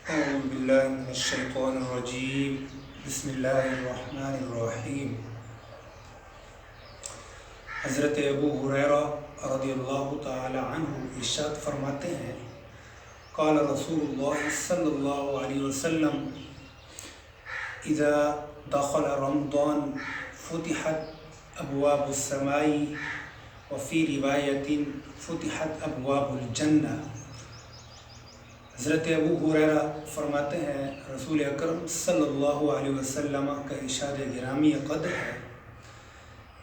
أعوذ بالله من الشيطان الرجيم بسم الله الرحمن الرحیم۔ حضرت ابو ہریرہ رضی اللہ تعالی عنہ ارشاد فرماتے ہیں، قال رسول اللہ صلی اللہ علیہ وسلم اذا دخل رمضان فتحت ابواب السماء وفی روایت فتحت ابواب الجنہ۔ حضرت ابو ہریرہ فرماتے ہیں رسول اکرم صلی اللہ علیہ وسلم کا ارشاد گرامی قدر ہے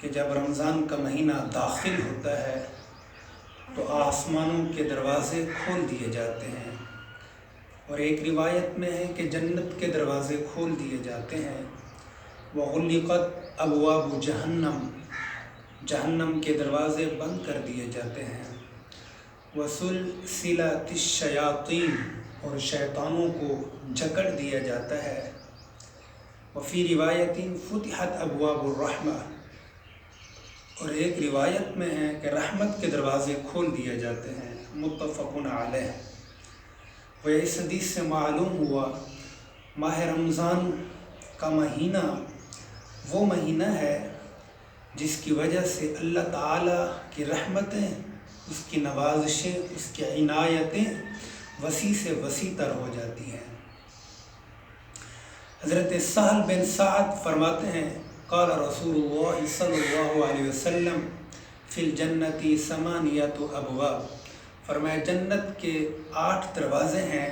کہ جب رمضان کا مہینہ داخل ہوتا ہے تو آسمانوں کے دروازے کھول دیے جاتے ہیں، اور ایک روایت میں ہے کہ جنت کے دروازے کھول دیے جاتے ہیں۔ وغلقت ابواب جہنم، جہنم کے دروازے بند کر دیے جاتے ہیں۔ وسلسلت الشیاطین، اور شیطانوں کو جکڑ دیا جاتا ہے۔ وفی روایت فتحت ابواب الرحمہ، اور ایک روایت میں ہے کہ رحمت کے دروازے کھول دیے جاتے ہیں، متفق علیہ۔ وہ اس حدیث سے معلوم ہوا ماہ رمضان کا مہینہ وہ مہینہ ہے جس کی وجہ سے اللہ تعالیٰ کی رحمتیں، اس کی نوازشیں، اس کی عنایتیں وسیع سے وسیع تر ہو جاتی ہیں۔ حضرت سہل بن سعد فرماتے ہیں، قال رسول اللہ صلی اللہ علیہ وسلم فی الجنت ثمانیۃ ابواب، فرمایا جنت کے 8 دروازے ہیں۔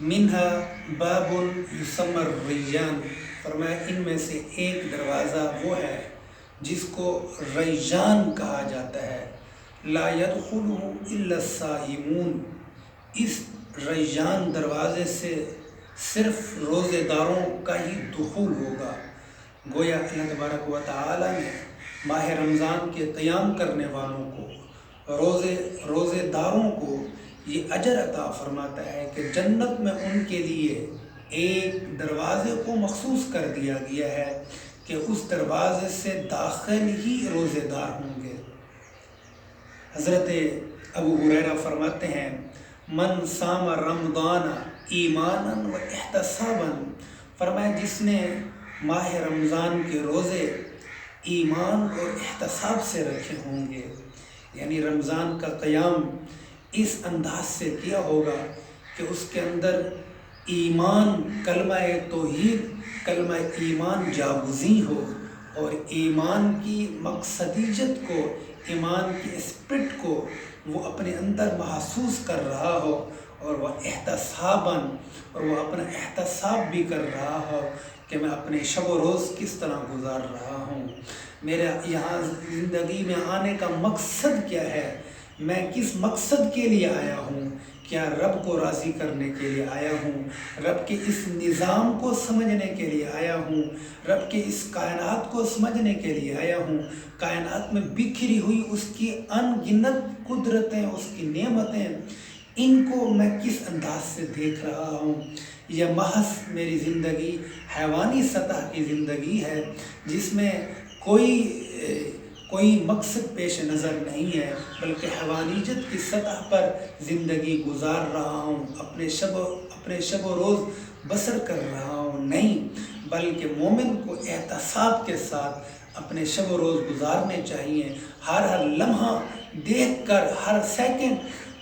منہا باب یسمى الریان، فرمایا ان میں سے ایک دروازہ وہ ہے جس کو ریان کہا جاتا ہے۔ لا يدخلہ الا الصائمون، اس ریان دروازے سے صرف روزے داروں کا ہی دخول ہوگا۔ گویا اللہ تبارک و تعالی نے ماہ رمضان کے قیام کرنے والوں کو، روزے داروں کو یہ اجر عطا فرماتا ہے کہ جنت میں ان کے لیے ایک دروازے کو مخصوص کر دیا گیا ہے کہ اس دروازے سے داخل ہی روزے دار ہوں گے۔ حضرت ابو ہریرہ فرماتے ہیں، من صام رمضان ایمانا و احتسابا، فرمایا جس نے ماہ رمضان کے روزے ایمان اور احتساب سے رکھے ہوں گے، یعنی رمضان کا قیام اس انداز سے کیا ہوگا کہ اس کے اندر ایمان، کلمہ توحید، کلمہ ایمان جاگزیں ہو، اور ایمان کی مقصدیت کو، ایمان کی اسپرٹ کو وہ اپنے اندر محسوس کر رہا ہو، اور وہ احتساباً، اور وہ اپنا احتساب بھی کر رہا ہو کہ میں اپنے شب و روز کس طرح گزار رہا ہوں، میرے یہاں زندگی میں آنے کا مقصد کیا ہے، میں کس مقصد کے لیے آیا ہوں، کیا رب کو راضی کرنے کے لیے آیا ہوں، رب کے اس نظام کو سمجھنے کے لیے آیا ہوں، رب کے اس کائنات کو سمجھنے کے لیے آیا ہوں، کائنات میں بکھری ہوئی اس کی ان گنت قدرتیں، اس کی نعمتیں، ان کو میں کس انداز سے دیکھ رہا ہوں۔ یہ محض میری زندگی حیوانی سطح کی زندگی ہے جس میں کوئی مقصد پیش نظر نہیں ہے، بلکہ حیوانیت کی سطح پر زندگی گزار رہا ہوں، اپنے شب و روز بسر کر رہا ہوں، نہیں، بلکہ مومن کو احتساب کے ساتھ اپنے شب و روز گزارنے چاہیے۔ ہر لمحہ دیکھ کر، ہر سیکنڈ،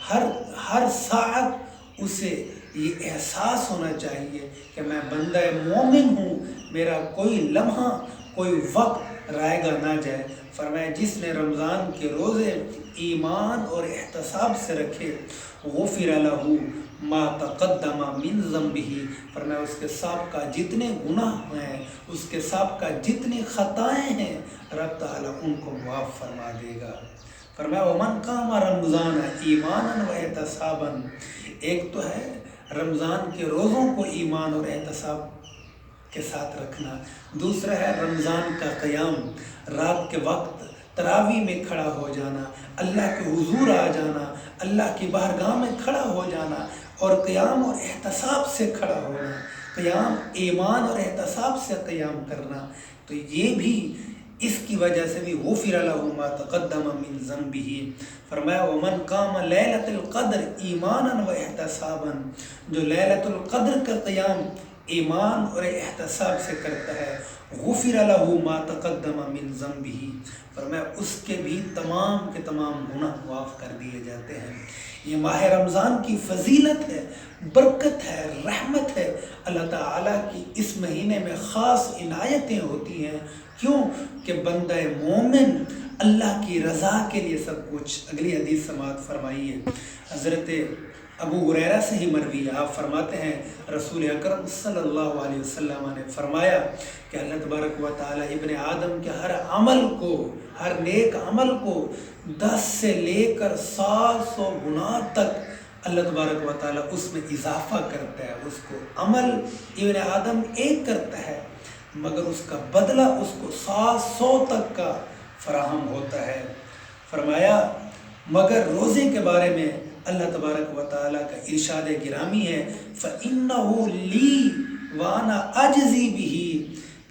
ہر ساعت اسے یہ احساس ہونا چاہیے کہ میں بندہ مومن ہوں، میرا کوئی لمحہ، کوئی وقت رائے گا نہ جائے۔ فرمایا جس نے رمضان کے روزے ایمان اور احتساب سے رکھے، غفر لہ ما تقدم من ذنبہ، فرمایا اس کے سابقہ جتنے گناہ ہیں، اس کے سابقہ جتنی خطائیں ہیں، رب تعالیٰ ان کو معاف فرما دے گا۔ فرمایا ومن قام رمضان ایمانا و احتسابا، ایک تو ہے رمضان کے روزوں کو ایمان اور احتساب کے ساتھ رکھنا، دوسرا ہے رمضان کا قیام، رات کے وقت تراویح میں کھڑا ہو جانا، اللہ کے حضور آ جانا، اللہ کی بارگاہ میں کھڑا ہو جانا، اور قیام اور احتساب سے کھڑا ہونا، قیام ایمان اور احتساب سے قیام کرنا، تو یہ بھی اس کی وجہ سے بھی غفر لہ ما تقدم من ذنبہ۔ فرمایا ومن قام لیلۃ القدر ایمانا و احتسابا، جو لیلۃ القدر کا قیام ایمان اور احتساب سے کرتا ہے، غفر لہ ما تقدم من ذنبہ، فرمایا اس کے بھی تمام کے تمام گناہ معاف کر دیے جاتے ہیں۔ یہ ماہ رمضان کی فضیلت ہے، برکت ہے، رحمت ہے۔ اللہ تعالیٰ کی اس مہینے میں خاص عنایتیں ہوتی ہیں۔ کیوں کہ بندہ مومن اللہ کی رضا کے لیے سب کچھ۔ اگلی حدیث سماعت فرمائیے، حضرت ابو ہریرہ سے ہی مروی ہے، آپ فرماتے ہیں رسول اکرم صلی اللہ علیہ وسلم نے فرمایا کہ اللہ تبارک و تعالیٰ ابن آدم کے ہر عمل کو، ہر نیک عمل کو 10 سے لے کر 700 گنا تک اللہ تبارک و تعالیٰ اس میں اضافہ کرتا ہے۔ اس کو عمل ابن آدم ایک کرتا ہے مگر اس کا بدلہ اس کو 700 تک کا فراہم ہوتا ہے۔ فرمایا مگر روزے کے بارے میں اللہ تبارک و تعالیٰ کا ارشاد گرامی ہے فَإِنَّهُ لِي وَأَنَا أَجْزِي بِهِ،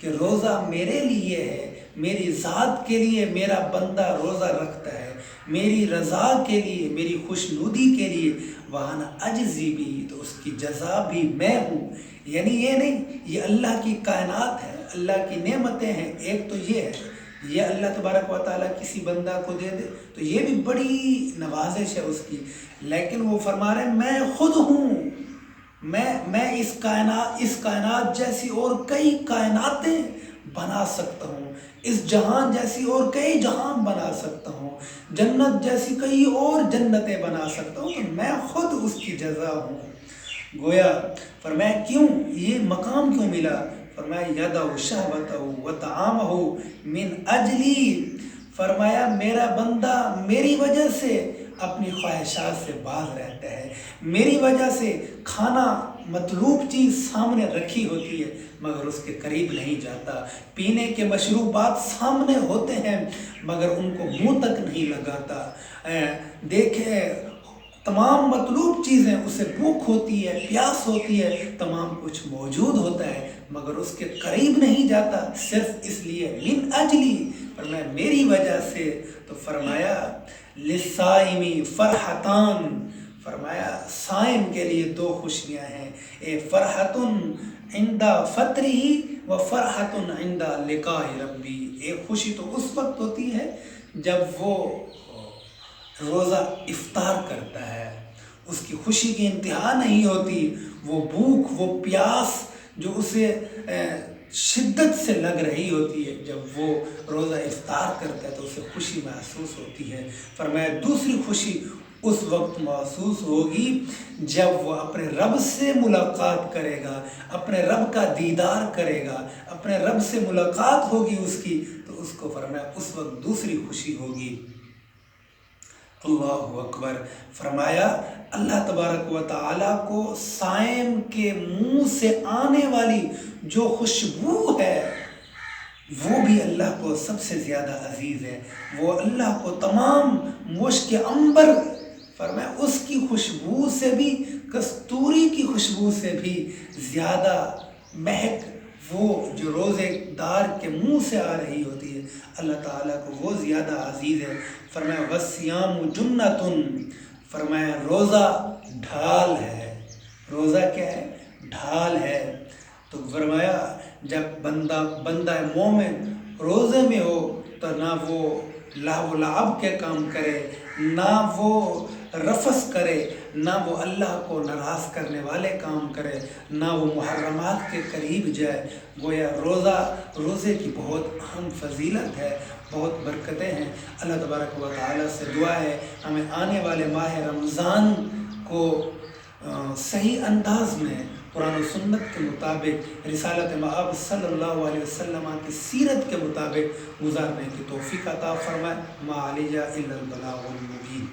کہ روزہ میرے لیے ہے، میری ذات کے لیے میرا بندہ روزہ رکھتا ہے، میری رضا کے لیے، میری خوشنودی کے لیے، وَأَنَا أَجْزِي بِهِ، تو اس کی جزا بھی میں ہوں۔ یعنی یہ نہیں، یہ اللہ کی کائنات ہے، اللہ کی نعمتیں ہیں۔ ایک تو یہ ہے، یہ اللہ تبارک و تعالیٰ کسی بندہ کو دے دے تو یہ بھی بڑی نوازش ہے اس کی، لیکن وہ فرما رہے ہیں میں خود ہوں، میں اس کائنات جیسی اور کئی کائناتیں بنا سکتا ہوں، اس جہان جیسی اور کئی جہان بنا سکتا ہوں، جنت جیسی کئی اور جنتیں بنا سکتا ہوں، تو میں خود اس کی جزا ہوں۔ گویا فرمایا کیوں یہ مقام کیوں ملا؟ فرمایا یدع شہوتہ وطعامہ من اجلی، فرمایا میرا بندہ میری وجہ سے اپنی خواہشات سے باز رہتا ہے، میری وجہ سے کھانا مطلوب چیز سامنے رکھی ہوتی ہے مگر اس کے قریب نہیں جاتا، پینے کے مشروبات سامنے ہوتے ہیں مگر ان کو منہ تک نہیں لگاتا، دیکھیں تمام مطلوب چیزیں، اسے بھوک ہوتی ہے، پیاس ہوتی ہے، تمام کچھ موجود ہوتا ہے مگر اس کے قریب نہیں جاتا، صرف اس لیے من اجلی، فرمایا میری وجہ سے۔ تو فرمایا للصائمی فرحتان، فرمایا صائم کے لیے 2 خوشیاں ہیں، اے فرحت عند فطرہ و فرحت عند لقاء ربی، ایک خوشی تو اس وقت ہوتی ہے جب وہ روزہ افطار کرتا ہے، اس کی خوشی کی انتہا نہیں ہوتی، وہ بھوک وہ پیاس جو اسے شدت سے لگ رہی ہوتی ہے، جب وہ روزہ افطار کرتا ہے تو اسے خوشی محسوس ہوتی ہے۔ فرمایا دوسری خوشی اس وقت محسوس ہوگی جب وہ اپنے رب سے ملاقات کرے گا، اپنے رب کا دیدار کرے گا، اپنے رب سے ملاقات ہوگی اس کی، تو اس کو فرمایا اس وقت دوسری خوشی ہوگی۔ اللہ اکبر۔ فرمایا اللہ تبارک و تعالیٰ کو صائم کے منہ سے آنے والی جو خوشبو ہے وہ بھی اللہ کو سب سے زیادہ عزیز ہے، وہ اللہ کو تمام مشک عنبر، فرمایا اس کی خوشبو سے بھی، کستوری کی خوشبو سے بھی زیادہ مہک وہ جو روزے دار کے منہ سے آ رہی ہوتی ہے، اللہ تعالیٰ کو وہ زیادہ عزیز ہے۔ فرمایا وَالصِّيَامُ جُنَّةٌ، فرمایا روزہ ڈھال ہے۔ روزہ کیا ہے؟ ڈھال ہے۔ تو فرمایا جب بندہ مومن روزے میں ہو تو نہ وہ لہو و لعب کے کام کرے، نہ وہ رفث کرے، نہ وہ اللہ کو ناراض کرنے والے کام کرے، نہ وہ محرمات کے قریب جائے۔ گویا روزے کی بہت اہم فضیلت ہے، بہت برکتیں ہیں۔ اللہ تبارک و تعالیٰ سے دعا ہے ہمیں آنے والے ماہ رمضان کو صحیح انداز میں قرآن و سنت کے مطابق، رسالت مآب صلی اللہ علیہ وسلم کی سیرت کے مطابق گزارنے کی توفیق عطا فرمائے۔ ما علیہ الا البلاغ المبین۔